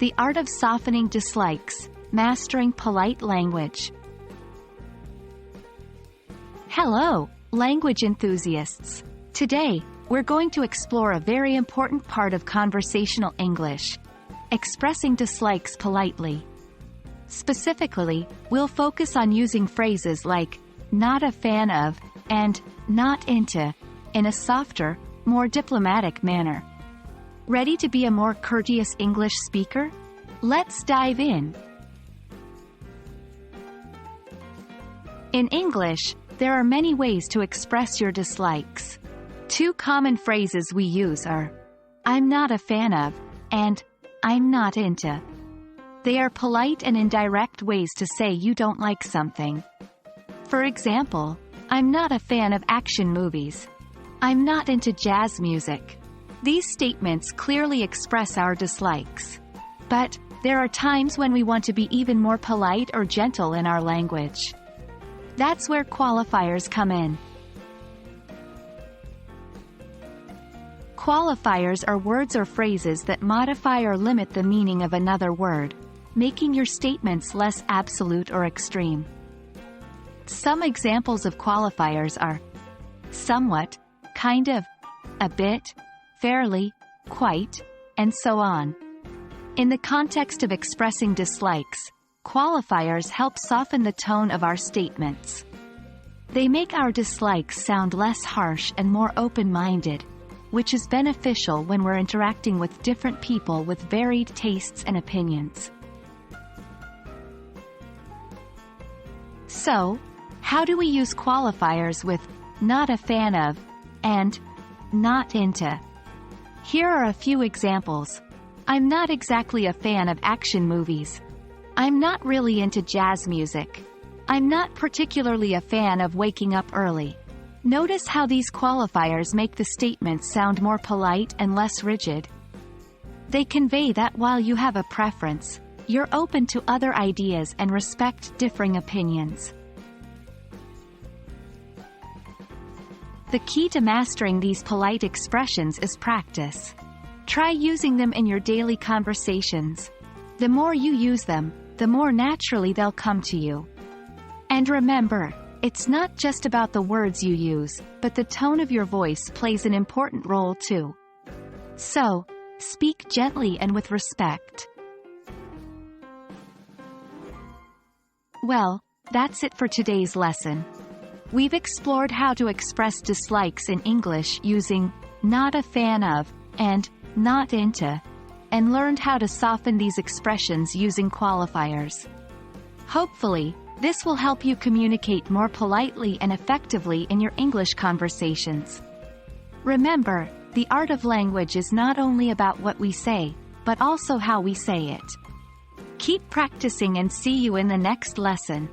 The art of softening dislikes, mastering polite language. Hello, language enthusiasts. Today, we're going to explore a very important part of conversational English: expressing dislikes politely. Specifically, we'll focus on using phrases like "not a fan of" and "not into" in a softer, more diplomatic manner. Ready to be a more courteous English speaker? Let's dive in. In English, there are many ways to express your dislikes. Two common phrases we use are "I'm not a fan of" and "I'm not into." They are polite and indirect ways to say you don't like something. For example, "I'm not a fan of action movies." "I'm not into jazz music." These statements clearly express our dislikes. But there are times when we want to be even more polite or gentle in our language. That's where qualifiers come in. Qualifiers are words or phrases that modify or limit the meaning of another word, making your statements less absolute or extreme. Some examples of qualifiers are somewhat, kind of, a bit, fairly, quite, and so on. In the context of expressing dislikes, qualifiers help soften the tone of our statements. They make our dislikes sound less harsh and more open-minded, which is beneficial when we're interacting with different people with varied tastes and opinions. So, how do we use qualifiers with "not a fan of" and "not into"? Here are a few examples. I'm not exactly a fan of action movies. I'm not really into jazz music. I'm not particularly a fan of waking up early. Notice how these qualifiers make the statements sound more polite and less rigid. They convey that while you have a preference, you're open to other ideas and respect differing opinions. The key to mastering these polite expressions is practice. Try using them in your daily conversations. The more you use them, the more naturally they'll come to you. And remember, it's not just about the words you use, but the tone of your voice plays an important role too. So, speak gently and with respect. Well, that's it for today's lesson. We've explored how to express dislikes in English using "not a fan of" and "not into," and learned how to soften these expressions using qualifiers. Hopefully, this will help you communicate more politely and effectively in your English conversations. Remember, the art of language is not only about what we say, but also how we say it. Keep practicing and see you in the next lesson.